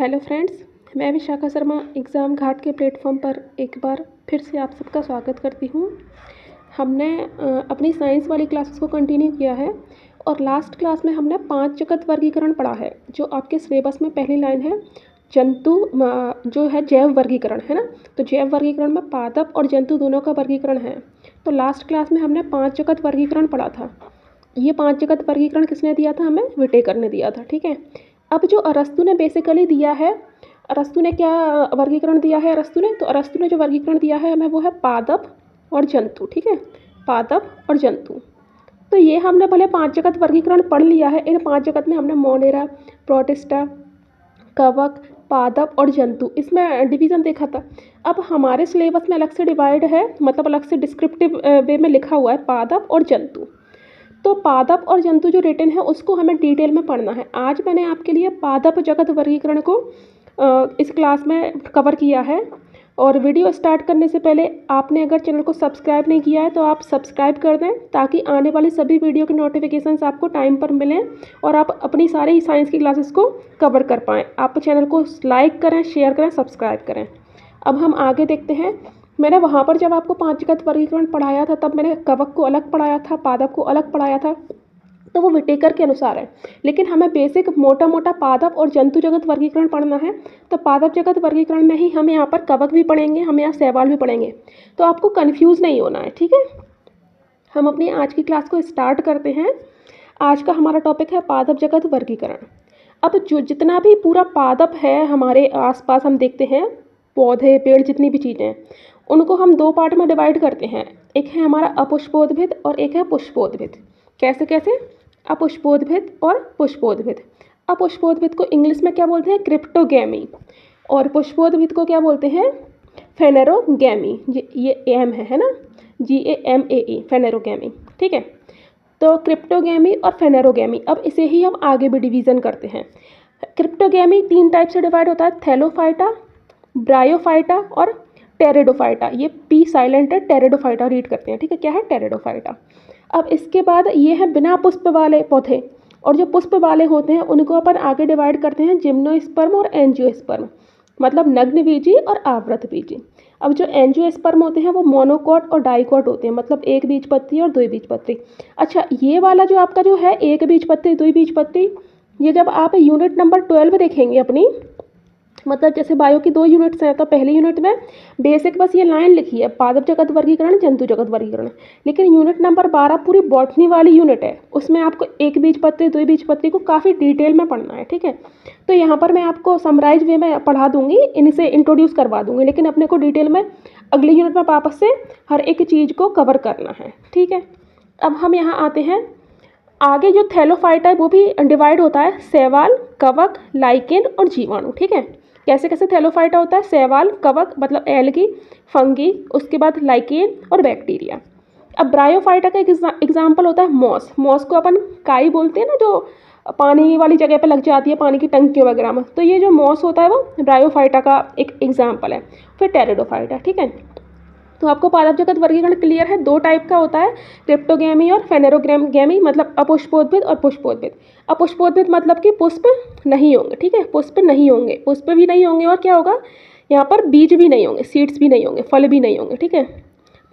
Hello friends, मैं Vishakha Sharma exam घाट के platform पर एक बार फिर से आप सबका स्वागत करती हूँ। हमने अपनी साइंस वाली क्लासेस को कंटिन्यू किया है और लास्ट क्लास में हमने 5 जगत वर्गीकरण पढ़ा है। जो आपके सिलेबस में पहली लाइन है जंतु जो है जैव वर्गीकरण है ना, तो जैव वर्गीकरण में पादप और जंतु दोनों का वर्गीकरण है। तो लास्ट क्लास में हमने 5 जगत वर्गीकरण पढ़ा था। ये 5 जगत वर्गीकरण किसने दिया था? हमें विटेकर ने दिया था। ठीक है, अब जो अरस्तु ने बेसिकली दिया है, अरस्तु ने क्या वर्गीकरण दिया है? अरस्तु ने जो वर्गीकरण दिया है हमें वो है पादप और जंतु। ठीक है, पादप और जंतु। तो ये हमने भले 5 जगत वर्गीकरण पढ़ लिया है। इन 5 जगत में हमने मोनेरा, प्रोटिस्टा, कवक, पादप और जंतु इसमें डिवीज़न देखा था। अब हमारे सिलेबस में अलग से डिवाइड है, मतलब अलग से डिस्क्रिप्टिव वे में लिखा हुआ है पादप और जंतु। तो पादप और जंतु जो रिटन है उसको हमें डिटेल में पढ़ना है। आज मैंने आपके लिए पादप जगत वर्गीकरण को इस क्लास में कवर किया है। और वीडियो स्टार्ट करने से पहले आपने अगर चैनल को सब्सक्राइब नहीं किया है तो आप सब्सक्राइब कर दें, ताकि आने वाली सभी वीडियो के नोटिफिकेशंस आपको टाइम पर मिलें और आप अपनी सारी साइंस की क्लासेस को कवर कर पाएँ। आप चैनल को लाइक करें, शेयर करें, सब्सक्राइब करें। अब हम आगे देखते हैं। मैंने वहाँ पर जब आपको 5 जगत वर्गीकरण पढ़ाया था तब मैंने कवक को अलग पढ़ाया था, पादप को अलग पढ़ाया था, तो वो विटेकर के अनुसार है। लेकिन हमें बेसिक मोटा मोटा पादप और जंतु जगत वर्गीकरण पढ़ना है। तो पादप जगत वर्गीकरण में ही हम यहाँ पर कवक भी पढ़ेंगे, हम यहाँ शैवाल भी पढ़ेंगे, तो आपको कन्फ्यूज़ नहीं होना है। ठीक है, हम अपनी आज की क्लास को स्टार्ट करते हैं। आज का हमारा टॉपिक है पादप जगत वर्गीकरण। अब जो जितना भी पूरा पादप है हमारे आसपास हम देखते हैं, पौधे, पेड़, जितनी भी चीज़ें हैं, उनको हम 2 पार्ट में डिवाइड करते हैं। एक है हमारा अपुष्पोद्भिद और एक है पुष्पोद्भिद। कैसे कैसे? अपुष्पोद्भिद और पुष्पोद्भिद। अपुष्पोद्भिद को इंग्लिश में क्या बोलते हैं? क्रिप्टोगैमी। और पुष्पोद्भिद को क्या बोलते हैं? फेनेरोगैमी। ये एम है ना, GAMAE, फेनेरोगैमी। ठीक है, तो क्रिप्टोगैमी और फेनेरोगैमी। अब इसे ही हम आगे भी डिवीज़न करते हैं। क्रिप्टोगैमी 3 टाइप से डिवाइड होता है, थैलोफाइटा, ब्रायोफाइटा और टेरिडोफाइटा। ये पी साइलेंट है, टेरिडोफाइटा रीड करते हैं। ठीक है, क्या है? टेरिडोफाइटा। अब इसके बाद ये है बिना पुष्प वाले पौधे, और जो पुष्प वाले होते हैं उनको अपन आगे डिवाइड करते हैं जिम्नोस्पर्म और एंजियोस्पर्म, मतलब नग्नबीजी और आवृतबीजी। अब जो एंजियोस्पर्म होते हैं वो मोनोकॉट और डाइकॉट होते हैं, मतलब एक बीजपत्री और 2 बीजपत्री। अच्छा, ये वाला जो आपका जो है एक बीजपत्री 2 बीजपत्री, ये जब आप यूनिट नंबर 12 देखेंगे अपनी, मतलब जैसे बायो की 2 यूनिट्स हैं, तो पहली यूनिट में बेसिक बस ये लाइन लिखी है, पादप जगत वर्गीकरण, जंतु जगत वर्गीकरण। लेकिन यूनिट नंबर 12 पूरी बॉटनी वाली यूनिट है, उसमें आपको एक बीजपत्री 2 बीजपत्री को काफ़ी डिटेल में पढ़ना है। ठीक है, तो यहाँ पर मैं आपको समराइज वे में पढ़ा दूँगी, इनसे इंट्रोड्यूस करवा दूँगी, लेकिन अपने को डिटेल में अगली यूनिट में वापस से हर एक चीज़ को कवर करना है। ठीक है, अब हम यहाँ आते हैं आगे। जो थैलोफाइटा है वो भी डिवाइड होता है शैवाल, कवक, लाइकेन और जीवाणु। ठीक है, कैसे कैसे थैलोफाइटा होता है? शैवाल, कवक मतलब एल्गी, फंगी, उसके बाद लाइकेन और बैक्टीरिया। अब ब्रायोफाइटा का एग्जाम्पल होता है मॉस। मॉस को अपन काई बोलते हैं ना, जो पानी वाली जगह पे लग जाती है, पानी की टंकी वगैरह में, तो ये जो मॉस होता है वो ब्रायोफाइटा का एक एग्जाम्पल है। फिर टेरिडोफाइटा। ठीक है, तो आपको पादप जगत वर्गीकरण क्लियर है। 2 टाइप का होता है, क्रिप्टोगैमी और फेनेरोगैमी, मतलब अपुष्पोद्भिद और पुष्पोद्भिद। अपुष्पोद्भिद मतलब कि पुष्प नहीं होंगे। ठीक है, पुष्प नहीं होंगे, पुष्प भी नहीं होंगे, और क्या होगा यहाँ पर? बीज भी नहीं होंगे, सीड्स भी नहीं होंगे, फल भी नहीं होंगे। ठीक है,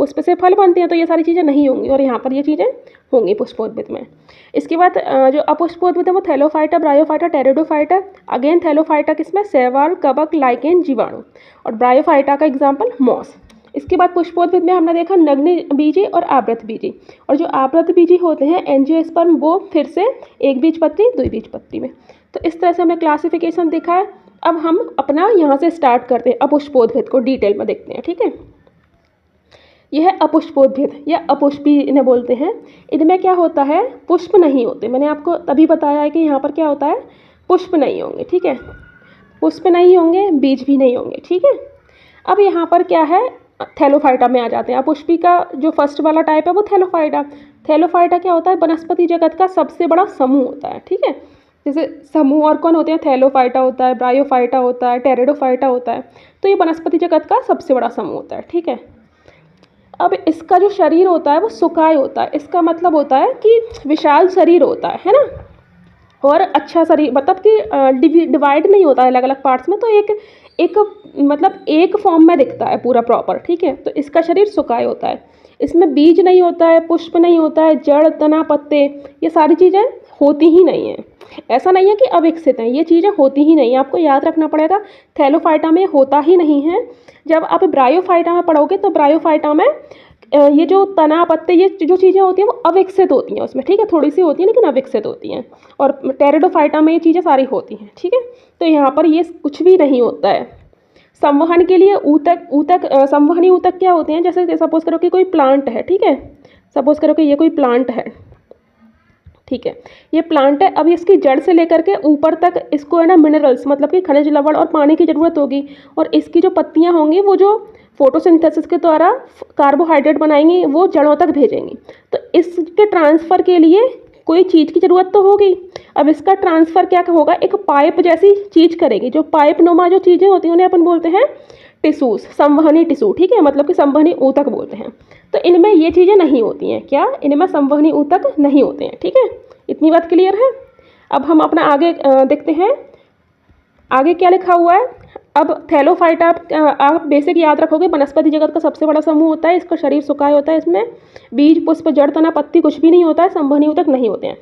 पुष्प से फल बनते हैं, तो ये सारी चीज़ें नहीं होंगी, और यहाँ पर ये चीज़ें होंगी पुष्पोद्भिद में। इसके बाद जो अपुष्पोद्भिद है वो Thallophyta, bryophyta, pteridophyta. Again Thallophyta किसमें? शैवाल, कवक, लाइकेन, जीवाणु, और ब्रायोफाइटा का एग्जाम्पल मॉस। इसके बाद पुष्पोद्भिद में हमने देखा नग्नबीजी और आवृतबीजी, और जो आवृतबीजी होते हैं एंजियोस्पर्म, वो फिर से एक बीजपत्री 2 बीजपत्री में। तो इस तरह से हमने क्लासिफिकेशन देखा है। अब हम अपना यहाँ से स्टार्ट करते हैं, अपुष्पोद्भिद को डिटेल में देखते हैं। ठीक है, यह है अपुष्पोद्भिद या अपुष्पी इन्हें बोलते हैं। इनमें क्या होता है? पुष्प नहीं होते। मैंने आपको तभी बताया है कि यहाँ पर क्या होता है? पुष्प नहीं होंगे। ठीक है, पुष्प नहीं होंगे, बीज भी नहीं होंगे। ठीक है, अब यहाँ पर क्या है? थैलोफाइटा में आ जाते हैं। अपुष्पी का जो फर्स्ट वाला टाइप है वो थैलोफाइटा। थैलोफाइटा क्या होता है? वनस्पति जगत का सबसे बड़ा समूह होता है। ठीक है, जैसे समूह और कौन होते हैं? थैलोफाइटा होता है, ब्रायोफाइटा होता है, टेरिडोफाइटा होता है। तो ये वनस्पति जगत का सबसे बड़ा समूह होता है। ठीक है, अब इसका जो शरीर होता है वो सुकाय होता है। इसका मतलब होता है कि विशाल शरीर होता है ना। और अच्छा शरीर मतलब कि डिवाइड नहीं होता है अलग अलग पार्ट्स में, तो एक एक मतलब एक फॉर्म में दिखता है पूरा प्रॉपर, ठीक है। तो इसका शरीर सुकाय होता है। इसमें बीज नहीं होता है, पुष्प नहीं होता है, जड़ तना पत्ते ये सारी चीज़ें होती ही नहीं हैं। ऐसा नहीं है कि अविकसित हैं, ये चीज़ें होती ही नहीं, आपको याद रखना पड़ेगा। थैलोफाइटा में होता ही नहीं है। जब आप ब्रायोफाइटा में पढ़ोगे तो ब्रायोफाइटा में ये जो तना पत्ते ये जो चीज़ें होती हैं वो अविकसित होती हैं उसमें, ठीक है, थोड़ी सी होती हैं लेकिन अविकसित होती हैं। और टेरिडोफाइटा में ये चीज़ें सारी होती हैं, ठीक है। तो यहाँ पर ये कुछ भी नहीं होता है। संवहन के लिए ऊतक ऊतक संवहनी ऊतक क्या होते हैं, जैसे सपोज करो कि कोई प्लांट है, ठीक है, सपोज करो कि ये कोई प्लांट है, ठीक है, ये प्लांट है। अब इसकी जड़ से लेकर के ऊपर तक इसको है ना मिनरल्स मतलब कि खनिज लवण और पानी की ज़रूरत होगी। और इसकी जो पत्तियाँ होंगी वो जो फोटोसिंथेसिस के द्वारा कार्बोहाइड्रेट बनाएंगी वो जड़ों तक भेजेंगी। तो इसके ट्रांसफ़र के लिए कोई चीज़ की ज़रूरत तो होगी। अब इसका ट्रांसफ़र क्या होगा, एक पाइप जैसी चीज़ करेगी। जो पाइप नुमा जो चीज़ें होती हैं उन्हें अपन बोलते हैं टिश्यूज़, संवहनी टिश्यू, ठीक है, मतलब कि संवहनी ऊतक बोलते हैं। तो इनमें ये चीज़ें नहीं होती हैं, क्या इनमें संवहनी ऊतक नहीं होते हैं, ठीक है। इतनी बात क्लियर है। अब हम अपना आगे देखते हैं आगे क्या लिखा हुआ है। अब थैलोफाइटा आप बेसिक याद रखोगे, वनस्पति जगत का सबसे बड़ा समूह होता है। इसका शरीर सुकाय होता है, इसमें बीज पुष्प जड़ तना पत्ती कुछ भी नहीं होता है, संवहनी ऊतक नहीं होते हैं।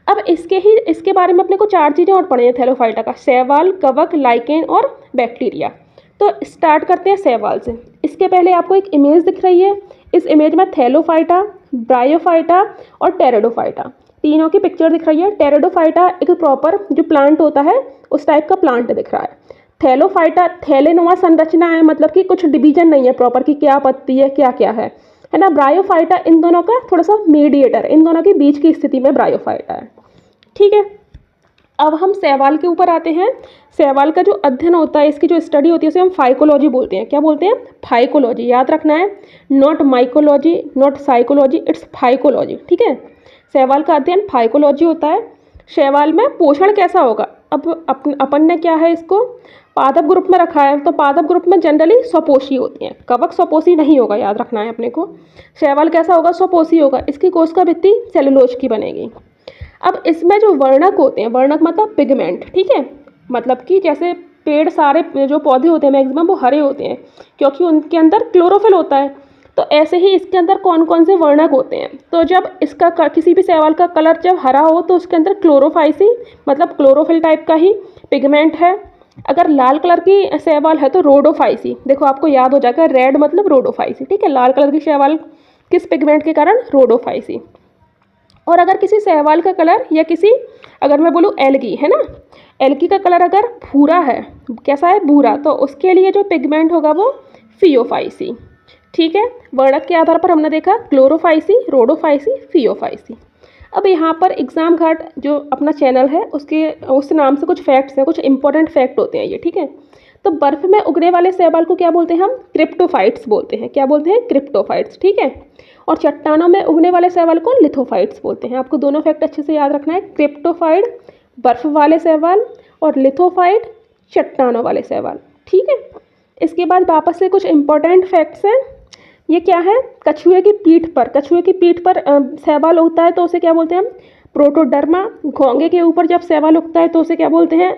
अब इसके बारे में अपने को 4 चीज़ें और पढ़ी हैं थैलोफाइटा का, शैवाल, कवक, लाइकेन और बैक्टीरिया। तो स्टार्ट करते हैं शैवाल से। इसके पहले आपको एक इमेज दिख रही है, इस इमेज में थैलोफाइटा, ब्रायोफाइटा और टेरिडोफाइटा तीनों की पिक्चर दिख रही है। टेरिडोफाइटा एक प्रॉपर जो प्लांट होता है उस टाइप का प्लांट दिख रहा है। थैलोफाइटा थैलेनुमा संरचना है, मतलब कि कुछ डिवीजन नहीं है प्रॉपर कि क्या पत्ती है क्या क्या है ना। ब्रायोफाइटा इन दोनों का थोड़ा सा मीडिएटर, इन दोनों के बीच की स्थिति में ब्रायोफाइटा है, ठीक है। अब हम शैवाल के ऊपर आते हैं। शैवाल का जो अध्ययन होता है, इसकी जो स्टडी होती है उसे हम फाइकोलॉजी बोलते हैं। क्या बोलते हैं? फाइकोलॉजी। याद रखना है, not mycology not psychology, it's phycology, ठीक है। शैवाल का अध्ययन फाइकोलॉजी होता है। शैवाल में पोषण कैसा होगा, अब अपन ने क्या है इसको पादप ग्रुप में रखा है, तो पादप ग्रुप में जनरली स्वपोषी होती हैं, कवक स्वपोषी नहीं होगा, याद रखना है अपने को। शैवाल कैसा होगा? स्वपोषी होगा। इसकी कोशिका भित्ति सेलुलोज की बनेगी। अब इसमें जो वर्णक होते हैं, वर्णक मतलब पिगमेंट, ठीक है, मतलब कि जैसे पेड़ सारे जो पौधे होते हैं मैक्सिमम वो हरे होते हैं क्योंकि उनके अंदर क्लोरोफिल होता है। तो ऐसे ही इसके अंदर कौन कौन से वर्णक होते हैं, तो जब इसका किसी भी शैवाल का कलर जब हरा हो तो उसके अंदर क्लोरोफाइसी मतलब क्लोरोफिल टाइप का ही पिगमेंट है। अगर लाल कलर की शैवाल है तो रोडोफाइसी, देखो आपको याद हो जाएगा, रेड मतलब रोडोफाइसी, ठीक है। लाल कलर की शैवाल किस पिगमेंट के कारण? रोडोफाइसी। और अगर किसी शैवाल का कलर या किसी, अगर मैं बोलूँ एल्गी है ना, एल्गी का कलर अगर भूरा है, कैसा है? भूरा, तो उसके लिए जो पिगमेंट होगा वो फियोफाइसी, ठीक है। वर्णक के आधार पर हमने देखा क्लोरोफाइसी, रोडोफाइसी, फियोफाइसी। अब यहाँ पर एग्ज़ाम घाट जो अपना चैनल है उसके उस नाम से कुछ फैक्ट्स हैं, कुछ इंपॉर्टेंट फैक्ट होते हैं ये, ठीक है। तो बर्फ़ में उगने वाले शैवाल को क्या बोलते हैं? हम क्रिप्टोफाइट्स बोलते हैं। क्या बोलते हैं? क्रिप्टोफाइट्स, ठीक है। और चट्टानों में उगने वाले शैवाल को लिथोफाइट्स बोलते हैं। आपको दोनों फैक्ट अच्छे से याद रखना है, क्रिप्टोफाइट बर्फ़ वाले शैवाल और लिथोफाइट चट्टानों वाले शैवाल, ठीक है। इसके बाद वापस से कुछ इंपॉर्टेंट फैक्ट्स हैं। ये क्या है? कछुए की पीठ पर शैवाल उगता है तो उसे क्या बोलते हैं हम? प्रोटोडर्मा। घोंगे के ऊपर जब शैवाल उगता है तो उसे क्या बोलते हैं?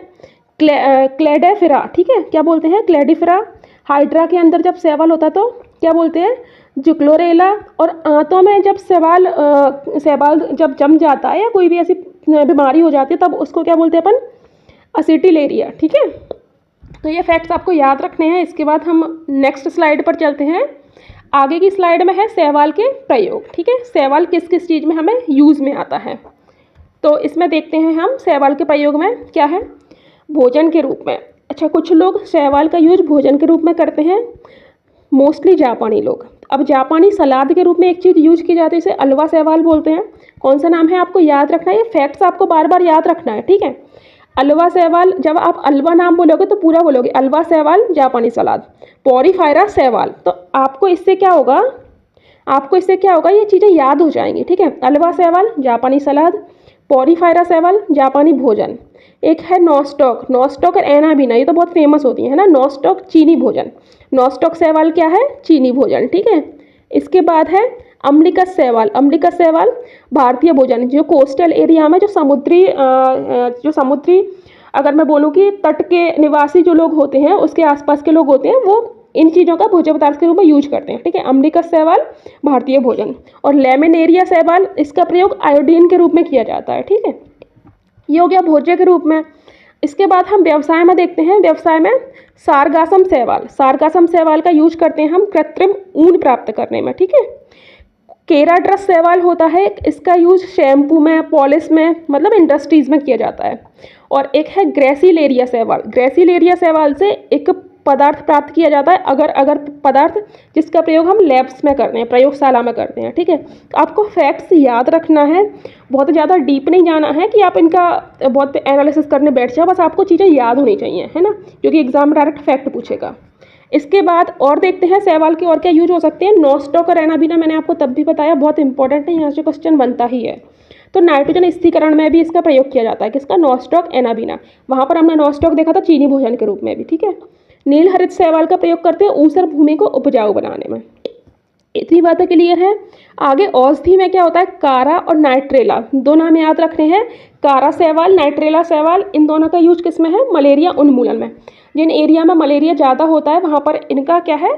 क्लेडेफिरा, ठीक है। क्या बोलते हैं? क्लेडिफिरा। हाइड्रा के अंदर जब शैवाल होता है तो क्या बोलते हैं? जुक्लोरेला। और आंतों में जब शैवाल जब जम जाता है या कोई भी ऐसी बीमारी हो जाती है तब उसको क्या बोलते हैं अपन? असिटिलेरिया, ठीक है। तो ये फैक्ट्स आपको याद रखने हैं। इसके बाद हम नेक्स्ट स्लाइड पर चलते हैं। आगे की स्लाइड में है शैवाल के प्रयोग, ठीक है। शैवाल किस किस चीज़ में हमें यूज़ में आता है, तो इसमें देखते हैं हम शैवाल के प्रयोग में क्या है। भोजन के रूप में, अच्छा, कुछ लोग शैवाल का यूज भोजन के रूप में करते हैं, मोस्टली जापानी लोग। अब जापानी सलाद के रूप में एक चीज़ यूज की जाती है, इसे अलवा शैवाल बोलते हैं। कौन सा नाम है आपको याद रखना है, ये फैक्ट्स आपको बार बार याद रखना है, ठीक है। अलवा शैवाल, जब आप अलवा नाम बोलोगे तो पूरा बोलोगे, अलवा शैवाल जापानी सलाद। पोरीफायरा शैवाल, तो आपको इससे क्या होगा, ये चीज़ें याद हो जाएंगी, ठीक है। अलवा शैवाल जापानी सलाद, पोरीफायरा शैवाल जापानी भोजन। एक है नॉस्टॉक और एनाबीना, ये तो बहुत फेमस होती है ना। नॉस्टॉक चीनी भोजन, नॉस्टॉक शैवाल क्या है? चीनी भोजन, ठीक है। इसके बाद है अम्लिकस शैवाल, अम्लिकस शैवाल भारतीय भोजन, जो कोस्टल एरिया में जो समुद्री अगर मैं बोलूँ कि तट के निवासी जो लोग होते हैं, उसके आसपास के लोग होते हैं, वो इन चीज़ों का भोज्य पदार्थ के रूप में यूज करते हैं। ठीक है, अम्लिकस शैवाल भारतीय भोजन। और लेमिनेरिया शैवाल, इसका प्रयोग आयोडीन के रूप में किया जाता है। ठीक है, ये हो गया भोज्य के रूप में। इसके बाद हम व्यवसाय में देखते हैं। व्यवसाय में सारगासम शैवाल, सारगासम शैवाल का यूज करते हैं हम कृत्रिम ऊन प्राप्त करने में। ठीक है, केराड्रस शैवाल होता है, इसका यूज शैम्पू में, पॉलिश में, मतलब इंडस्ट्रीज में किया जाता है। और एक है ग्रेसिलेरिया शैवाल, ग्रेसिलेरिया शैवाल से एक पदार्थ प्राप्त किया जाता है, अगर पदार्थ जिसका प्रयोग हम लैब्स में करते हैं, प्रयोगशाला में करते हैं। ठीक है, तो आपको फैक्ट्स याद रखना है, बहुत ज़्यादा डीप नहीं जाना है कि आप इनका बहुत एनालिसिस करने बैठ जाओ, बस आपको चीज़ें याद होनी चाहिए, है ना, क्योंकि एग्जाम डायरेक्ट फैक्ट पूछेगा। इसके बाद और देखते हैं शैवाल के और क्या यूज हो सकते हैं। नॉस्टॉक और एनाबीना मैंने आपको तब भी बताया, बहुत इंपॉर्टेंट है, यहाँ से क्वेश्चन बनता ही है। तो नाइट्रोजन स्थिरीकरण में भी इसका प्रयोग किया जाता है, किसका, नॉस्टॉक एनाबीना। वहाँ पर हमने नॉस्टॉक देखा था चीनी भोजन के रूप में भी। ठीक है, नील हरित शैवाल का प्रयोग करते हैं ऊसर भूमि को उपजाऊ बनाने में। इतनी बातें क्लियर है। आगे औषधि में क्या होता है, कारा और नाइट्रेला, दो नाम याद रखने हैं। कारा शैवाल, नाइट्रेला शैवाल, इन दोनों का यूज किस में है, मलेरिया उन्मूलन में। जिन एरिया में मलेरिया ज़्यादा होता है वहाँ पर इनका क्या है,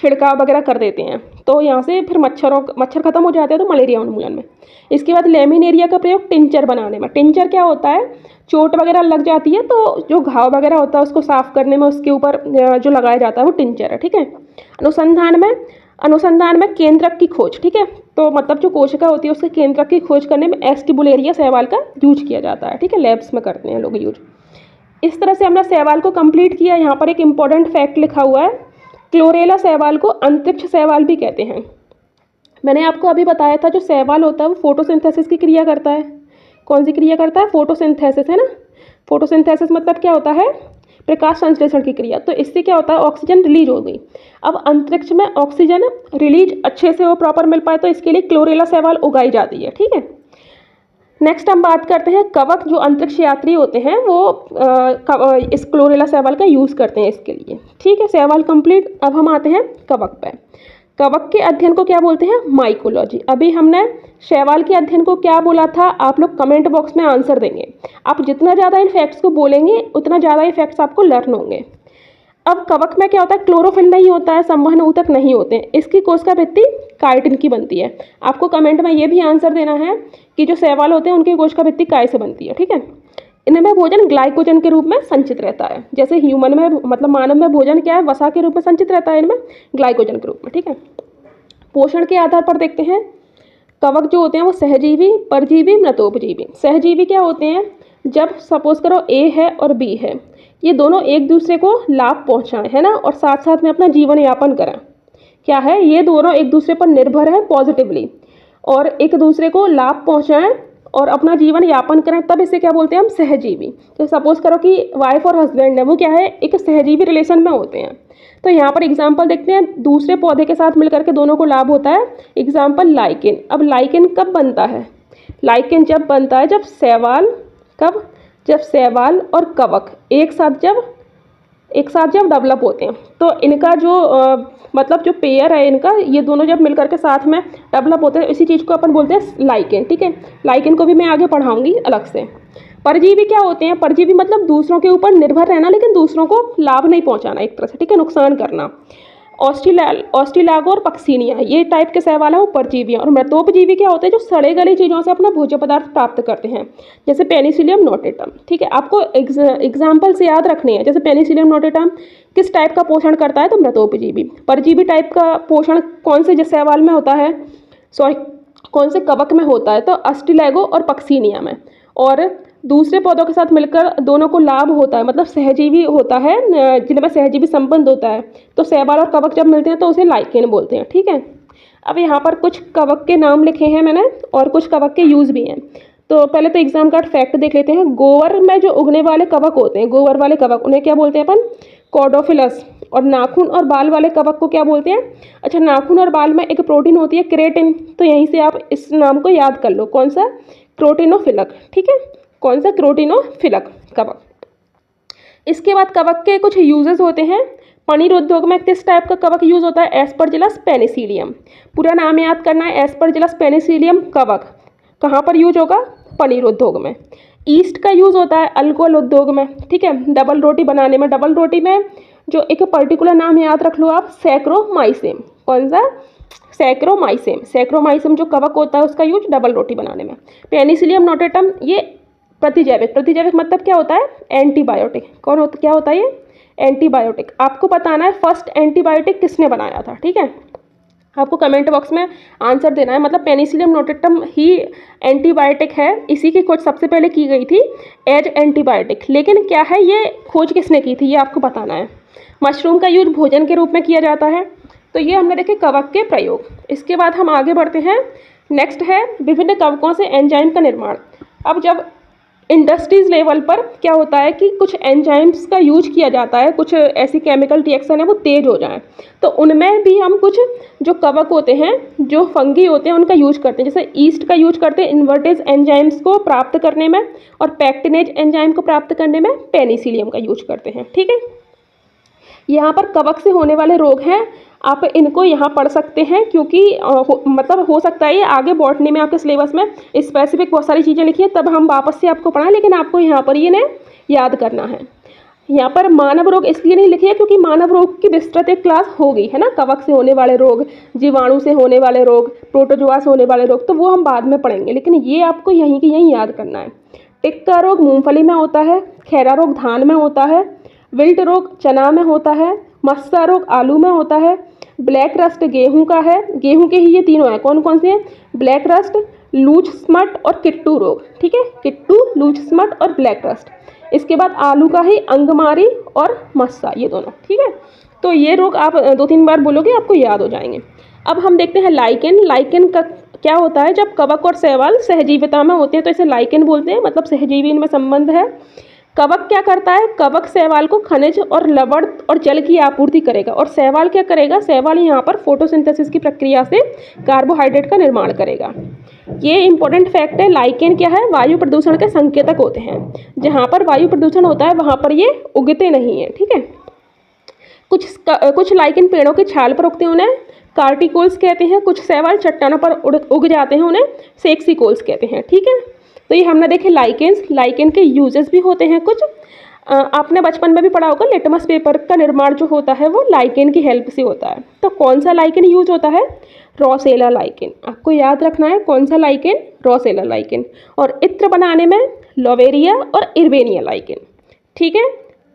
छिड़काव वगैरह कर देते हैं, तो यहाँ से फिर मच्छर खत्म हो जाते हैं, तो मलेरिया उन्मूलन में। इसके बाद लेमिनेरिया का प्रयोग टिंचर बनाने में। टिंचर क्या होता है, चोट वगैरह लग जाती है तो जो घाव वगैरह होता है उसको साफ करने में उसके ऊपर जो लगाया जाता है वो टिंचर है। ठीक है, अनुसंधान में केंद्रक की खोज। ठीक है, तो मतलब जो कोशिका होती है उसके केंद्रक की खोज करने में एस्टिबुलेरिया शैवाल का यूज किया जाता है। ठीक है, लैब्स में करते हैं लोग यूज। इस तरह से हमने शैवाल को कंप्लीट किया। यहाँ पर एक इंपॉर्टेंट फैक्ट लिखा हुआ है, क्लोरेला शैवाल को अंतरिक्ष शैवाल भी कहते हैं। मैंने आपको अभी बताया था जो शैवाल होता है वो फोटोसिंथेसिस की क्रिया करता है। कौन सी क्रिया करता है, फोटोसिंथेसिस, है ना। फोटोसिंथेसिस मतलब क्या होता है, प्रकाश संश्लेषण की क्रिया। तो इससे क्या होता है, ऑक्सीजन रिलीज हो गई। अब अंतरिक्ष में ऑक्सीजन रिलीज अच्छे से वो प्रॉपर मिल पाए तो इसके लिए क्लोरेला शैवाल उगाई जाती है। ठीक है, नेक्स्ट हम बात करते हैं कवक। जो अंतरिक्ष यात्री होते हैं वो इस क्लोरेला शैवाल का यूज़ करते हैं इसके लिए। ठीक है, शैवाल कंप्लीट। अब हम आते हैं कवक पे। कवक के अध्ययन को क्या बोलते हैं, माइकोलॉजी। अभी हमने शैवाल के अध्ययन को क्या बोला था, आप लोग कमेंट बॉक्स में आंसर देंगे। आप जितना ज़्यादा इन फैक्ट्स को बोलेंगे उतना ज़्यादा ये फैक्ट्स आपको लर्न होंगे। अब कवक में क्या होता है, क्लोरोफिल नहीं होता है, संवहन ऊतक नहीं होते हैं। इसकी कोशिका भित्ति काइटिन की बनती है। आपको कमेंट में ये भी आंसर देना है कि जो शैवाल होते हैं उनकी कोशिका भित्ति काय से बनती है। ठीक है, इनमें भोजन ग्लाइकोजन के रूप में संचित रहता है। जैसे ह्यूमन में, मतलब मानव में भोजन क्या है, वसा के रूप में संचित रहता है, इनमें ग्लाइकोजन के रूप में। ठीक है, पोषण के आधार पर देखते हैं कवक जो होते हैं वो सहजीवी, परजीवी, मृतोपजीवी। सहजीवी क्या होते हैं, जब सपोज करो ए है और बी है, ये दोनों एक दूसरे को लाभ पहुंचाएं, है ना, और साथ साथ में अपना जीवन यापन करें। क्या है, ये दोनों एक दूसरे पर निर्भर है पॉजिटिवली, और एक दूसरे को लाभ पहुंचाएं और अपना जीवन यापन करें, तब इसे क्या बोलते हैं हम, सहजीवी। तो सपोज करो कि वाइफ और हस्बैंड है, वो क्या है, एक सहजीवी रिलेशन में होते हैं। तो यहाँ पर एग्जाम्पल देखते हैं, दूसरे पौधे के साथ मिलकर के दोनों को लाभ होता है। Example lichen. अब लाइकेन कब बनता है, लाइकेन जब बनता है जब शैवाल और कवक एक साथ जब डेवलप होते हैं, तो इनका जो मतलब जो पेयर है इनका, ये दोनों जब मिलकर के साथ में डेवलप होते हैं, इसी चीज़ को अपन बोलते हैं लाइकेन। ठीक है, लाइकेन को भी मैं आगे पढ़ाऊंगी अलग से। परजीवी क्या होते हैं, परजीवी मतलब दूसरों के ऊपर निर्भर रहना लेकिन दूसरों को लाभ नहीं पहुंचाना, एक तरह से। ठीक है, नुकसान करना। ऑस्ट्रेलागो और पक्सीनिया, ये टाइप के शैवाल है वो परजीवी हैं। और मृतोपजीवी क्या होते हैं, जो सड़े गले चीज़ों से अपना भोज्य पदार्थ प्राप्त करते हैं, जैसे पेनिसिलियम नोटेटम। ठीक है, आपको एग्जाम्पल से याद रखने हैं। जैसे पेनिसिलियम नोटेटम किस टाइप का पोषण करता है, तो मृतोपजीवी। परजीवी टाइप का पोषण कौन से शैवाल में होता है, कौन से कवक में होता है, तो ऑस्ट्रेलागो और पक्सीनिया में। और दूसरे पौधों के साथ मिलकर दोनों को लाभ होता है, मतलब सहजीवी होता है, जिनमें सहजीवी संबंध होता है। तो शैवाल और कवक जब मिलते हैं तो उसे लाइकेन बोलते हैं। ठीक है, अब यहाँ पर कुछ कवक के नाम लिखे हैं मैंने और कुछ कवक के यूज़ भी हैं। तो पहले तो एग्जाम का फैक्ट देख लेते हैं। गोवर में जो उगने वाले कवक होते हैं, गोबर वाले कवक, उन्हें क्या बोलते हैं अपन, कॉर्डोफिलस। और नाखून और बाल वाले कवक को क्या बोलते हैं, अच्छा, नाखून और बाल में एक प्रोटीन होती है केराटिन, तो यहीं से आप इस नाम को याद कर लो, कौन सा, क्रोटिनोफिलक। ठीक है, कौन सा, क्रोटिनोफिलक कवक। इसके बाद कवक के कुछ यूजेस होते हैं। पनीर उद्योग में किस टाइप का कवक यूज़ होता है? Aspergillus Penicillium. पूरा नाम याद करना है, एस्परजिलस पेनिसिलियम कवक। कहाँ पर यूज होगा? पनीर उद्योग में। ईस्ट का यूज़ होता है अल्कोहल उद्योग में, ठीक है, डबल रोटी बनाने में। डबल रोटी में जो एक पर्टिकुलर नाम याद रख लो आप, सैक्रोमाइसेम। कौन सा? सैक्रोमाइसेम। सैक्रोमाइसेम जो कवक होता है उसका यूज डबल रोटी बनाने में। पेनिसिलियम नोटेटम ये प्रतिजैविक। प्रतिजैविक मतलब क्या होता है? एंटीबायोटिक। कौन होता, क्या होता है ये? एंटीबायोटिक। आपको बताना है फर्स्ट एंटीबायोटिक किसने बनाया था, ठीक है, आपको कमेंट बॉक्स में आंसर देना है। मतलब पेनिसिलियम नोटेटम ही एंटीबायोटिक है, इसी की खोज सबसे पहले की गई थी एज एंटीबायोटिक। लेकिन क्या है, ये खोज किसने की थी ये आपको बताना है। मशरूम का यूज भोजन के रूप में किया जाता है। तो ये हमने देखे कवक के प्रयोग। इसके बाद हम आगे बढ़ते हैं। नेक्स्ट है विभिन्न कवकों से एंजाइम का निर्माण। अब जब इंडस्ट्रीज लेवल पर क्या होता है कि कुछ एंजाइम्स का यूज किया जाता है, कुछ ऐसी केमिकल रिएक्शन है वो तेज हो जाए, तो उनमें भी हम कुछ जो कवक होते हैं, जो फंगी होते हैं, उनका यूज करते हैं। जैसे ईस्ट का यूज करते हैं इन्वर्टेज एंजाइम्स को प्राप्त करने में, और पैक्टिनेज एंजाइम को प्राप्त करने में पेनिसिलियम का यूज करते हैं, ठीक है। यहाँ पर कवक से होने वाले रोग हैं, आप इनको यहाँ पढ़ सकते हैं, क्योंकि मतलब हो सकता है ये आगे बॉटनी में आपके सिलेबस में स्पेसिफिक बहुत सारी चीज़ें लिखी हैं, तब हम वापस से आपको पढ़ाएं, लेकिन आपको यहाँ पर ये याद करना है। यहाँ पर मानव रोग इसलिए नहीं लिखे हैं क्योंकि मानव रोग की विस्तृत एक क्लास हो गई है ना। कवक से होने वाले रोग, जीवाणु से होने वाले रोग, प्रोटोजोआ से होने वाले रोग, तो वो हम बाद में पढ़ेंगे, लेकिन ये आपको यहीं की यहीं याद करना है। टिक्का रोग मूंगफली में होता है, खैरा रोग धान में होता है, विल्ट रोग चना में होता है, मस्सा रोग आलू में होता है, ब्लैक रस्ट गेहूं का है। गेहूं के ही ये तीनों हैं, कौन कौन से हैं? ब्लैक रस्ट, लूच स्मट और किट्टू रोग, ठीक है, किट्टू, लूच स्मट और ब्लैक रस्ट। इसके बाद आलू का ही अंगमारी और मस्सा, ये दोनों, ठीक है। तो ये रोग आप 2-3 बार बोलोगे आपको याद हो जाएंगे। अब हम देखते हैं लाइकेन। लाइकेन का क्या होता है? जब कवक और शैवाल सहजीविता में होते हैं तो इसे लाइकेन बोलते हैं, मतलब सहजीवी इनमें संबंध है। कवक क्या करता है? कवक शैवाल को खनिज और लवण और जल की आपूर्ति करेगा, और शैवाल क्या करेगा? शैवाल यहाँ पर फोटोसिंथेसिस की प्रक्रिया से कार्बोहाइड्रेट का निर्माण करेगा। ये इंपॉर्टेंट फैक्ट है। लाइकेन क्या है? वायु प्रदूषण के संकेतक होते हैं। जहाँ पर वायु प्रदूषण होता है वहाँ पर ये उगते नहीं है, ठीक है। कुछ लाइकेन पेड़ों की छाल पर उगते हैं, उन्हें कार्टिकोल्स कहते हैं। कुछ शैवाल चट्टानों पर उग जाते हैं, उन्हें सेक्सिकोल्स कहते हैं, ठीक है। तो ये हमने देखे लाइकेन्स। लाइकेन के यूजेस भी होते हैं कुछ। आपने बचपन में भी पढ़ा होगा, लिटमस पेपर का निर्माण जो होता है वो लाइकेन की हेल्प से होता है। तो कौन सा लाइकेन यूज होता है? Rosella lichen. आपको याद रखना है कौन सा लाइकेन? Rosella lichen. और इत्र बनाने में लोवेरिया और इर्वेनिया लाइकेन, ठीक है।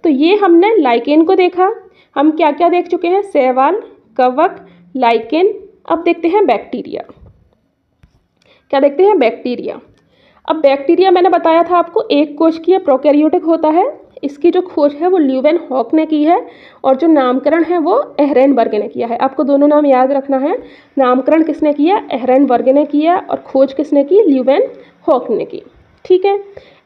तो ये हमने लाइकेन को देखा। हम क्या क्या देख चुके हैं? शैवाल, कवक, लाइकेन। अब देखते हैं बैक्टीरिया। क्या देखते हैं? बैक्टीरिया। अब बैक्टीरिया मैंने बताया था आपको एक कोशिकीय प्रोकैरियोटिक होता है। इसकी जो खोज है वो ल्यूवेनहॉक ने की है, और जो नामकरण है वो एहरेनबर्ग ने किया है। आपको दोनों नाम याद रखना है। नामकरण किसने किया? एहरेनबर्ग ने किया, और खोज किसने की? ल्यूवेनहॉक ने की, ठीक है।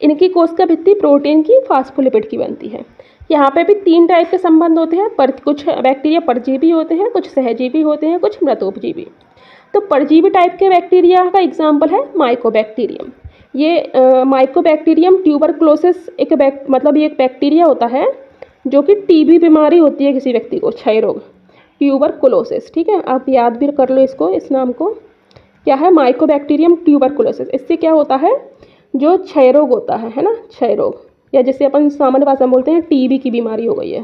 इनकी कोशिका भित्ति प्रोटीन की फास्फोलिपिड की बनती है। यहाँ पे भी 3 टाइप के संबंध होते हैं। कुछ बैक्टीरिया परजीवी होते हैं, कुछ सहजीवी होते हैं, कुछ मृतोपजीवी। तो परजीवी टाइप के बैक्टीरिया का एग्जाम्पल है माइकोबैक्टीरियम। ये माइकोबैक्टीरियम ट्यूबरक्लोसिस मतलब ये एक बैक्टीरिया होता है जो कि टीबी बीमारी होती है किसी व्यक्ति को, क्षय रोग, ट्यूबरकुलोसिस, ठीक है। आप याद भी कर लो इसको, इस नाम को। क्या है? Mycobacterium tuberculosis. इससे क्या होता है? जो क्षय रोग होता है ना, क्षय रोग, या जैसे अपन सामान्य भाषा में बोलते हैं टीबी की बीमारी हो गई है,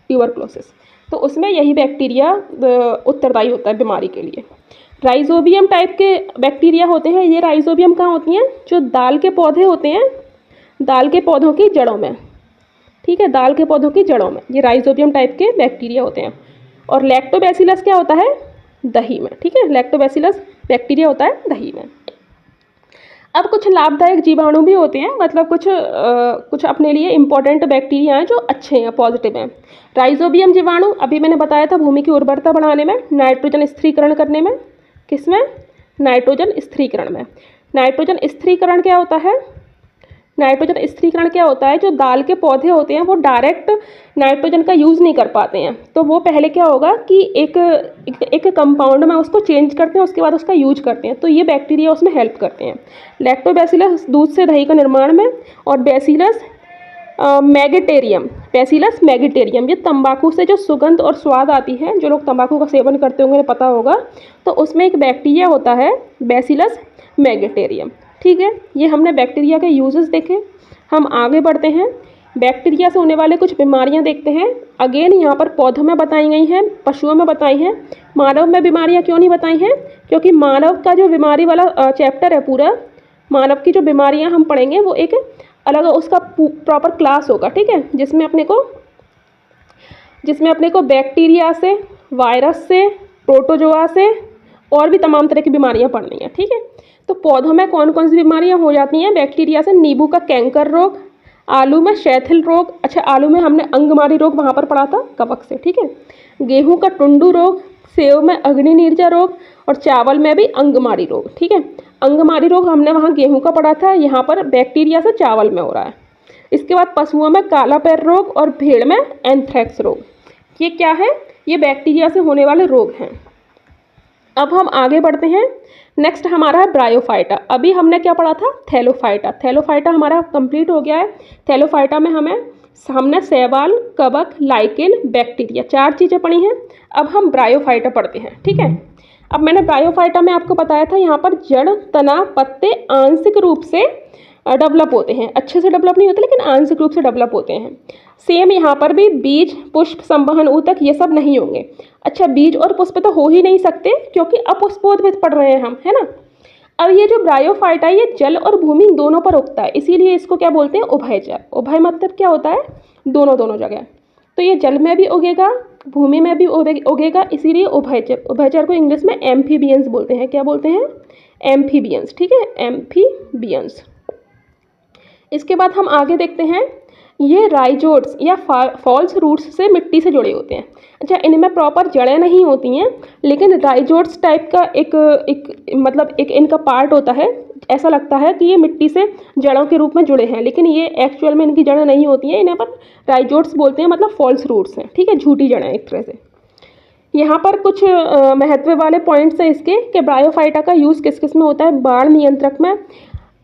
ट्यूबरकुलोसिस, तो उसमें यही बैक्टीरिया उत्तरदायी होता है बीमारी के लिए। राइजोबियम टाइप के बैक्टीरिया होते हैं। ये राइजोबियम कहाँ होती हैं? जो दाल के पौधे होते हैं, दाल के पौधों की जड़ों में, ठीक है, दाल के पौधों की जड़ों में ये राइजोबियम टाइप के बैक्टीरिया होते हैं। और लैक्टोबैसिलस क्या होता है? दही में, ठीक है, लैक्टोबैसिलस बैक्टीरिया होता है दही में। अब कुछ लाभदायक जीवाणु भी होते हैं, मतलब कुछ अपने लिए इम्पोर्टेंट बैक्टीरिया हैं जो अच्छे हैं, पॉजिटिव हैं। राइजोबियम जीवाणु अभी मैंने बताया था भूमि की उर्वरता बढ़ाने में, नाइट्रोजन स्थिरीकरण करने में। किसमें? नाइट्रोजन स्थिरीकरण में। नाइट्रोजन स्थिरीकरण क्या होता है? नाइट्रोजन स्थिरीकरण क्या होता है? जो दाल के पौधे होते हैं वो डायरेक्ट नाइट्रोजन का यूज़ नहीं कर पाते हैं, तो वो पहले क्या होगा कि एक कंपाउंड में उसको चेंज करते हैं, उसके बाद उसका यूज करते हैं, तो ये बैक्टीरिया उसमें हेल्प करते हैं। लैक्टोबैसिलस दूध से दही का निर्माण में, और बैसिलस मैगिटेरियम, बैसिलस मैगिटेरियम। ये तंबाकू से जो सुगंध और स्वाद आती है, जो लोग तंबाकू का सेवन करते होंगे पता होगा, तो उसमें एक बैक्टीरिया होता है बैसिलस मैगिटेरियम। ठीक है, ये हमने बैक्टीरिया के यूजेस देखे। हम आगे बढ़ते हैं, बैक्टीरिया से होने वाले कुछ बीमारियां देखते हैं। अगेन यहाँ पर पौधों में बताई गई हैं, पशुओं में बताई हैं, मानव में बीमारियां क्यों नहीं बताई हैं? क्योंकि मानव का जो बीमारी वाला चैप्टर है पूरा, मानव की जो बीमारियां हम पढ़ेंगे वो एक अलग उसका प्रॉपर क्लास होगा। ठीक है, जिसमें अपने को बैक्टीरिया से, वायरस से, प्रोटोजोआ से और भी तमाम तरह की बीमारियां पढ़नी है। ठीक है, तो पौधों में कौन कौन सी बीमारियां हो जाती हैं बैक्टीरिया से? नींबू का कैंकर रोग, आलू में शैथिल रोग, अच्छा आलू में हमने अंगमारी रोग वहाँ पर पढ़ा था कवक से। ठीक है, गेहूं का टुंडू रोग, सेव में अग्नि नीरजा रोग और चावल में भी अंगमारी रोग। ठीक है, अंगमारी रोग हमने वहाँ गेहूं का पढ़ा था, यहाँ पर बैक्टीरिया से चावल में हो रहा है। इसके बाद पशुओं में काला पैर रोग और भेड़ में एंथ्रेक्स रोग। ये क्या है? ये बैक्टीरिया से होने वाले रोग हैं। अब हम आगे बढ़ते हैं, नेक्स्ट हमारा है ब्रायोफाइटा। अभी हमने क्या पढ़ा था? थैलोफाइटा। थैलोफाइटा हमारा कंप्लीट हो गया है। थैलोफाइटा में हमने शैवाल, कवक, लाइकेन, बैक्टीरिया, 4 चीज़ें पढ़ी हैं। अब हम ब्रायोफाइटा पढ़ते हैं। ठीक है, अब मैंने ब्रायोफाइटा में आपको बताया था यहाँ पर जड़, तना, पत्ते आंशिक रूप से डेवलप होते हैं, अच्छे से डेवलप नहीं होते लेकिन आंशिक रूप से डेवलप होते हैं। सेम यहाँ पर भी बीज, पुष्प, संवहन, ऊतक ये सब नहीं होंगे। अच्छा, बीज और पुष्प तो हो ही नहीं सकते क्योंकि अपुष्पोद्भिद पढ़ रहे हैं हम, है ना। अब ये जो ब्रायोफाइटा ये जल और भूमि दोनों पर उगता है, इसीलिए इसको क्या बोलते हैं? उभयचर। उभय मतलब क्या होता है? दोनों जगह। तो ये जल में भी उगेगा, भूमि में भी उगेगा, इसीलिए उभयचर। उभयचर को इंग्लिश में एम्फीबियंस बोलते हैं। क्या बोलते हैं? एम्फीबियंस। ठीक है, एम्फीबियंस। इसके बाद हम आगे देखते हैं, ये राइजोड्स या फॉल्स रूट्स से मिट्टी से जुड़े होते हैं। अच्छा, इनमें प्रॉपर जड़ें नहीं होती हैं लेकिन राइजोड्स टाइप का एक इनका पार्ट होता है। ऐसा लगता है कि ये मिट्टी से जड़ों के रूप में जुड़े हैं, लेकिन ये एक्चुअल में इनकी जड़ें नहीं होती हैं। इन्हें पर राइजोड्स बोलते हैं, मतलब फॉल्स रूट्स हैं। ठीक है, झूठी जड़ें एक तरह से। यहाँ पर कुछ महत्व वाले पॉइंट्स हैं इसके कि ब्रायोफाइटा का यूज़ किस किस में होता है? बाढ़ नियंत्रक में।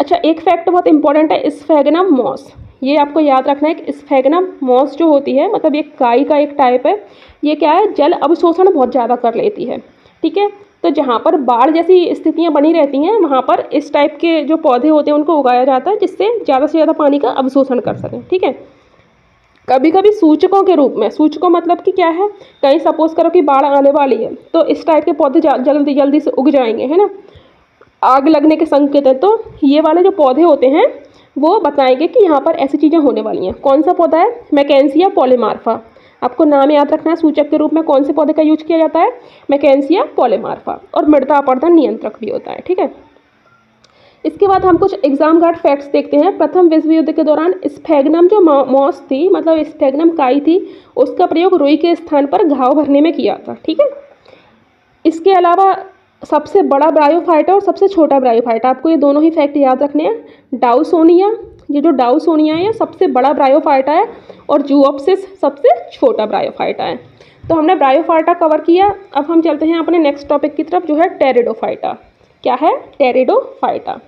अच्छा, एक फैक्ट बहुत इंपॉर्टेंट है, स्फेगनम मॉस। ये आपको याद रखना है कि स्फेगनम मॉस जो होती है, मतलब ये काई का एक टाइप है। ये क्या है? जल अवशोषण बहुत ज़्यादा कर लेती है। ठीक है, तो जहाँ पर बाढ़ जैसी स्थितियाँ बनी रहती हैं वहाँ पर इस टाइप के जो पौधे होते हैं उनको उगाया जाता है, जिससे ज़्यादा से ज़्यादा पानी का अवशोषण कर सकें। ठीक है, कभी कभी सूचकों के रूप में, सूचकों मतलब कि क्या है? कहीं सपोज करो कि बाढ़ आने वाली है तो इस टाइप के पौधे जल्दी जल्दी से उग जाएंगे, है ना। आग लगने के संकेत है, तो ये वाले जो पौधे होते हैं वो बताएंगे कि यहाँ पर ऐसी चीज़ें होने वाली हैं। कौन सा पौधा है? मैकेंसिया पॉलीमार्फा। आपको नाम याद रखना है, सूचक के रूप में कौन से पौधे का यूज किया जाता है? मैकेंसिया पॉलीमार्फा। और मृदा अपरदन नियंत्रक भी होता है। ठीक है, इसके बाद हम कुछ एग्जाम गार्ड फैक्ट्स देखते हैं। प्रथम विश्व युद्ध के दौरान स्फेगनम जो मॉस थी, मतलब स्फेगनम काई थी, उसका प्रयोग रुई के स्थान पर घाव भरने में किया था। ठीक है, इसके अलावा सबसे बड़ा ब्रायोफाइटा और सबसे छोटा ब्रायोफाइटा, आपको ये दोनों ही फैक्ट याद रखने हैं। डाउसोनिया, ये जो डाउसोनिया है सबसे बड़ा ब्रायोफाइटा है और जूओप्सिस सबसे छोटा ब्रायोफाइटा है। तो हमने ब्रायोफाइटा कवर किया। अब हम चलते हैं अपने नेक्स्ट टॉपिक की तरफ, जो है टेरिडोफाइटा। क्या है? टेरिडोफाइटा।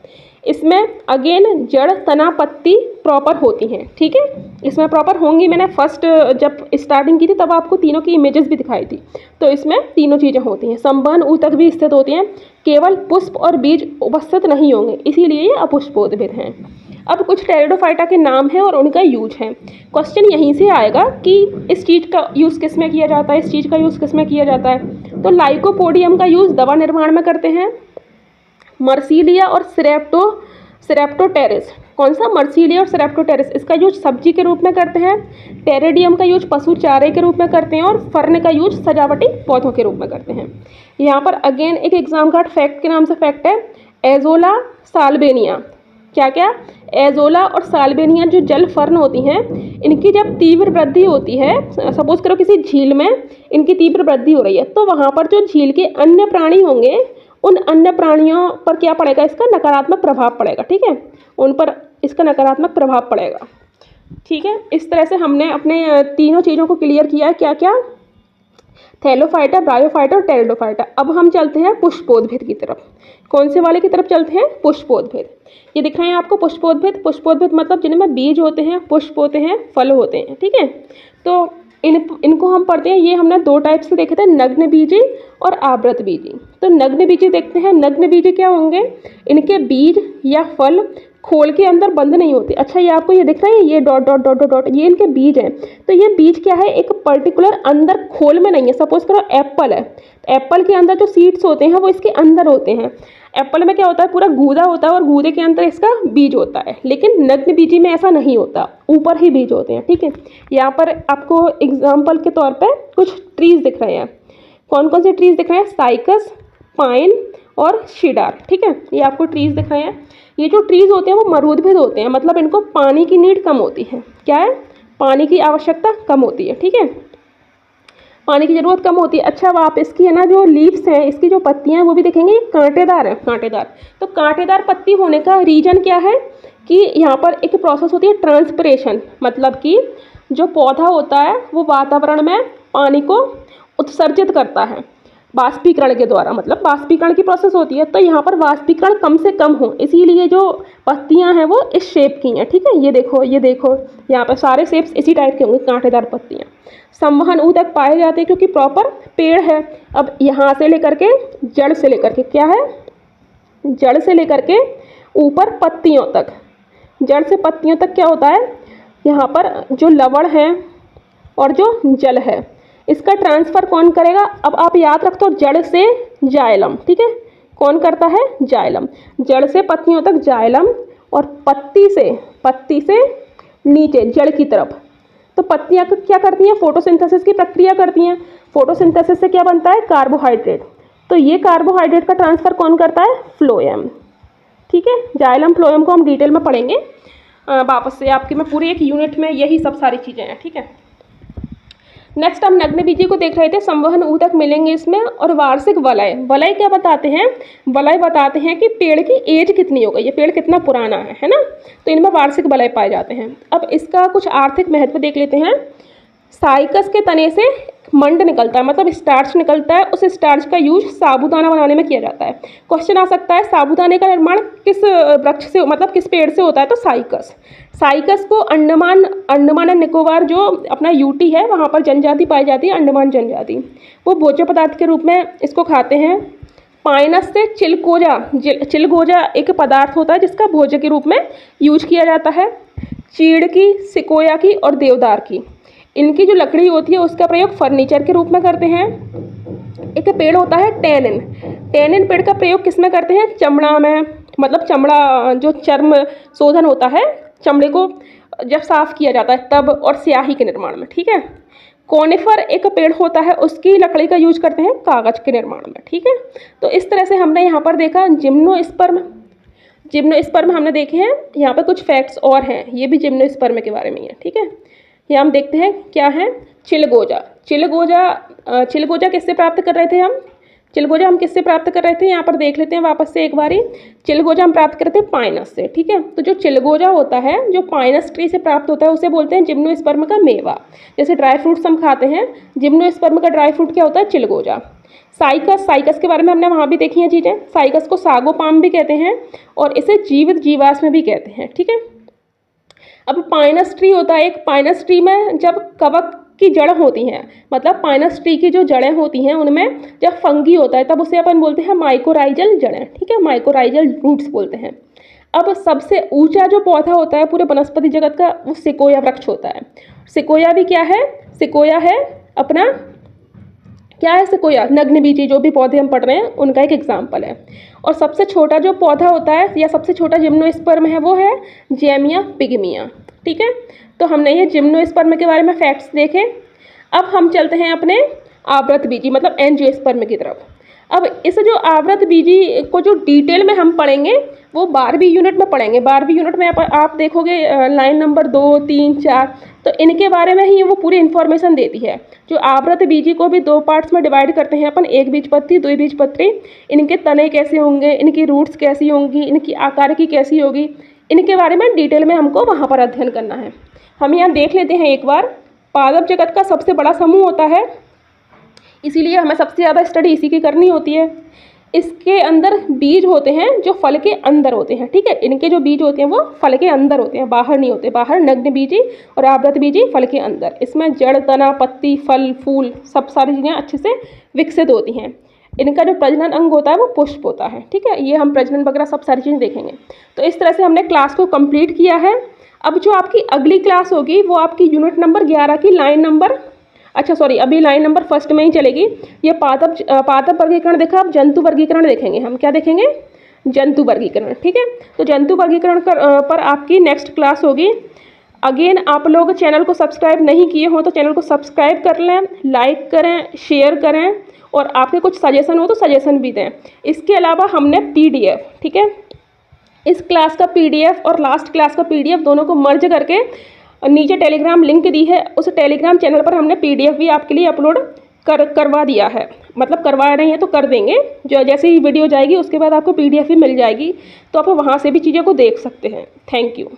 इसमें अगेन जड़, तना, पत्ती प्रॉपर होती हैं। ठीक है, इसमें प्रॉपर होंगी। मैंने फर्स्ट जब स्टार्टिंग की थी तब आपको तीनों की इमेजेस भी दिखाई थी, तो इसमें तीनों चीज़ें होती हैं। संवहन, ऊतक भी स्थित होती हैं। केवल पुष्प और बीज उपस्थित नहीं होंगे, इसीलिए ये अपुष्पोद्भिद हैं। अब कुछ टेरिडोफाइटा के नाम हैं और उनका यूज है। क्वेश्चन यहीं से आएगा कि इस चीज़ का यूज़ किस में किया जाता है, इस चीज़ का यूज़ किस में किया जाता है। तो लाइकोपोडियम का यूज़ दवा निर्माण में करते हैं। मर्सीलिया और सेरेप्टोटेरिस, कौन सा? मर्सीलिया और सेरेप्टोटेरिस, इसका यूज सब्जी के रूप में करते हैं। टेरेडियम का यूज पशु चारे के रूप में करते हैं और फर्न का यूज सजावटी पौधों के रूप में करते हैं। यहाँ पर अगेन एक एग्जाम कार्ड फैक्ट के नाम से फैक्ट है, एजोला साल्वेनिया। क्या? एजोला और साल्वेनिया जो जल फर्न होती हैं, इनकी जब तीव्र वृद्धि होती है, सपोज करो किसी झील में इनकी तीव्र वृद्धि हो रही है, तो वहाँ पर जो झील के अन्य प्राणी होंगे उन अन्य प्राणियों पर क्या पड़ेगा? इसका नकारात्मक प्रभाव पड़ेगा। ठीक है, उन पर इसका नकारात्मक प्रभाव पड़ेगा। ठीक है, इस तरह से हमने अपने तीनों चीज़ों को क्लियर किया है। क्या क्या? थैलोफाइटा, ब्रायोफाइटा और टेरिडोफाइटा। अब हम चलते हैं पुष्पोद्भिद की तरफ। कौन से वाले की तरफ चलते हैं? पुष्पोद्भिद। ये दिख रहे हैं आपको पुष्पोद्भिद। पुष्पोद्भिद मतलब जिनमें बीज होते हैं, पुष्प होते हैं, फल होते हैं, ठीक है। तो इनको हम पढ़ते हैं। ये हमने दो टाइप से देखे थे, नग्न बीजी और आवृत बीजी। तो नग्न बीजी देखते हैं। नग्न बीजी क्या होंगे? इनके बीज या फल खोल के अंदर बंद नहीं होते। अच्छा, ये आपको ये दिख रहा है, ये dot dot dot dot dot, ये इनके बीज हैं। तो ये बीज क्या है? एक पर्टिकुलर अंदर खोल में नहीं है। सपोज करो एप्पल है, तो एप्पल के अंदर जो सीड्स होते हैं वो इसके अंदर होते हैं। एप्पल में क्या होता है? पूरा गूदा होता है और गूदे के अंदर इसका बीज होता है। लेकिन नग्न बीजी में ऐसा नहीं होता, ऊपर ही बीज होते हैं, ठीक है। यहाँ पर आपको एग्जाम्पल के तौर पर कुछ ट्रीज दिख रहे हैं। कौन कौन से ट्रीज दिख रहे हैं? साइकस, पाइन और शीडार, ठीक है। ये आपको ट्रीज दिख रहे हैं। ये जो ट्रीज होते हैं वो मरूदभिद होते हैं, मतलब इनको पानी की नीड कम होती है। क्या है? पानी की आवश्यकता कम होती है, ठीक है, पानी की ज़रूरत कम होती है। अच्छा, अब आप इसकी है ना जो लीव्स हैं, इसकी जो पत्तियां हैं वो भी देखेंगे, ये कांटेदार है, कांटेदार। तो कांटेदार पत्ती होने का रीजन क्या है कि यहाँ पर एक प्रोसेस होती है ट्रांसपिरेशन, मतलब कि जो पौधा होता है वो वातावरण में पानी को उत्सर्जित करता है वाष्पीकरण के द्वारा, मतलब वाष्पीकरण की प्रोसेस होती है। तो यहाँ पर वाष्पीकरण कम से कम हो, इसीलिए जो पत्तियाँ हैं वो इस शेप की हैं, ठीक है। ये देखो, ये देखो, यहाँ पर सारे शेप्स इसी टाइप के होंगे, कांटेदार पत्तियाँ। संवहन ऊतक पाए जाते हैं क्योंकि प्रॉपर पेड़ है। अब यहाँ से लेकर के जड़ से लेकर के क्या है? जड़ से लेकर के ऊपर पत्तियों तक, जड़ से पत्तियों तक क्या होता है? यहाँ पर जो लवण है और जो जल है, इसका ट्रांसफ़र कौन करेगा? अब आप याद रखो, जड़ से जाइलम, ठीक है। कौन करता है? जाइलम। जड़ से पत्तियों तक जाइलम, और पत्ती से नीचे जड़ की तरफ। तो पत्तियाँ क्या करती हैं? फोटोसिंथेसिस की प्रक्रिया करती हैं। फोटोसिंथेसिस से क्या बनता है? कार्बोहाइड्रेट। तो ये कार्बोहाइड्रेट का ट्रांसफ़र कौन करता है? फ्लोएम, ठीक है। जाइलम फ्लोएम को हम डिटेल में पढ़ेंगे वापस से, आपके मैं पूरे एक यूनिट में यही सब सारी चीज़ें हैं, ठीक है। नेक्स्ट हम नग्न बीजी को देख रहे थे। संवहन ऊतक मिलेंगे इसमें, और वार्षिक वलय। वलय क्या बताते हैं? वलय बताते हैं कि पेड़ की एज कितनी हो गई है, पेड़ कितना पुराना है ना। तो इनमें वार्षिक वलय पाए जाते हैं। अब इसका कुछ आर्थिक महत्व देख लेते हैं। साइकस के तने से मंड निकलता है, मतलब स्टार्च निकलता है। उस स्टार्च का यूज साबूदाना बनाने में किया जाता है। क्वेश्चन आ सकता है साबूदाने का निर्माण किस वृक्ष से, मतलब किस पेड़ से होता है? तो साइकस। साइकस को अंडमान एंड निकोबार जो अपना यूटी है वहाँ पर जनजाति पाई जाती है, अंडमान जनजाति, वो भोज्य पदार्थ के रूप में इसको खाते हैं। पाइनस से चिलगोजा, चिलगोजा एक पदार्थ होता है जिसका भोज्य के रूप में यूज किया जाता है। चीड़ की, सिकोया की और देवदार की, इनकी जो लकड़ी होती है उसका प्रयोग फर्नीचर के रूप में करते हैं। एक पेड़ होता है टेनिन। टेनिन पेड़ का प्रयोग किस में करते हैं? चमड़ा में, मतलब चमड़ा जो चर्म शोधन होता है, चमड़े को जब साफ किया जाता है तब, और स्याही के निर्माण में, ठीक है। कोनिफर एक पेड़ होता है, उसकी लकड़ी का यूज करते हैं कागज के निर्माण में, ठीक है। तो इस तरह से हमने यहाँ पर देखा जिम्नोस्पर्म हमने देखे हैं। यहाँ पर कुछ फैक्ट्स और हैं, ये भी जिम्नोस्पर्म के बारे में है, ठीक है। ये हम देखते हैं क्या है। चिलगोजा किससे प्राप्त कर रहे थे हम? चिलगोजा हम किससे प्राप्त कर रहे थे? यहाँ पर देख लेते हैं वापस से एक बारी। चिलगोजा हम प्राप्त करते हैं पाइनस से, ठीक है। तो जो चिलगोजा होता है, जो पाइनस ट्री से प्राप्त होता है, उसे बोलते हैं जिम्नोस्पर्म का मेवा। जैसे ड्राई फ्रूट्स हम खाते हैं, जिम्नोस्पर्म का ड्राई फ्रूट क्या होता है? चिलगोजा। साइकस के बारे में हमने वहाँ भी देखी हैं चीज़ें। साइकस को सागोपाम भी कहते हैं और इसे जीवित जीवाश्म भी कहते हैं, ठीक है। अब पाइनस ट्री होता है एक, पाइनस ट्री में जब कवक की जड़ होती हैं, मतलब पाइनस ट्री की जो जड़ें होती हैं उनमें जब फंगी होता है तब उसे अपन बोलते हैं माइकोराइजल जड़ें, ठीक है, माइकोराइजल रूट्स बोलते हैं। अब सबसे ऊंचा जो पौधा होता है पूरे वनस्पति जगत का, वो सिकोया वृक्ष होता है। सिकोया भी क्या है? सिकोया है अपना, क्या है सिकोया? नग्नबीजी जो भी पौधे हम पढ़ रहे हैं उनका एक एग्जाम्पल है। और सबसे छोटा जो पौधा होता है या सबसे छोटा जिम्नोस्पर्म है वो है जेमिया पिग्मिया, ठीक है। तो हमने ये जिम्नोस्पर्म के बारे में फैक्ट्स देखे। अब हम चलते हैं अपने आवृत बीजी मतलब एंजियोस्पर्म की तरफ। अब इस जो आवृत बीजी को जो डिटेल में हम पढ़ेंगे वो 12वीं यूनिट में पढ़ेंगे। 12वीं यूनिट में आप देखोगे लाइन नंबर 2, 3, 4, तो इनके बारे में ही वो पूरी इन्फॉर्मेशन देती है। जो आवृत बीजी को भी 2 पार्ट्स में डिवाइड करते हैं अपन, एक बीजपत्री, 2 बीजपत्री। इनके तने कैसे होंगे, इनकी रूट्स कैसी होंगी, इनकी आकार की कैसी होगी, इनके बारे में डिटेल में हमको वहाँ पर अध्ययन करना है। हम यहाँ देख लेते हैं एक बार। पादप जगत का सबसे बड़ा समूह होता है इसीलिए हमें सबसे ज़्यादा स्टडी इसी की करनी होती है। इसके अंदर बीज होते हैं जो फल के अंदर होते हैं, ठीक है। इनके जो बीज होते हैं वो फल के अंदर होते हैं, बाहर नहीं होते। बाहर नग्न बीजी और आवृत बीजी, फल के अंदर। इसमें जड़, तना, पत्ती, फल, फूल सब सारी चीज़ें अच्छे से विकसित होती हैं। इनका जो प्रजनन अंग होता है वो पुष्प होता है, ठीक है। ये हम प्रजनन वगैरह सब सारी चीज़ें देखेंगे। तो इस तरह से हमने क्लास को कंप्लीट किया है। अब जो आपकी अगली क्लास होगी वो आपकी यूनिट नंबर 11 की लाइन नंबर, अच्छा सॉरी, अभी लाइन नंबर फर्स्ट में ही चलेगी। ये पादप वर्गीकरण देखा, अब जंतु वर्गीकरण देखेंगे हम। क्या देखेंगे? जंतु वर्गीकरण, ठीक है। तो जंतु वर्गीकरण पर आपकी नेक्स्ट क्लास होगी। अगेन आप लोग चैनल को सब्सक्राइब नहीं किए हो तो चैनल को सब्सक्राइब कर लें, लाइक करें, शेयर करें, और आपके कुछ सजेशन हो तो सजेशन भी दें। इसके अलावा हमने PDF, ठीक है, इस क्लास का PDF और लास्ट क्लास का PDF दोनों को मर्ज करके नीचे टेलीग्राम लिंक दी है, उस टेलीग्राम चैनल पर हमने PDF भी आपके लिए अपलोड करवा दिया है। मतलब करवा रहे हैं तो कर देंगे, जो जैसे ही वीडियो जाएगी उसके बाद आपको PDF भी मिल जाएगी, तो आप वहाँ से भी चीज़ों को देख सकते हैं। Thank you.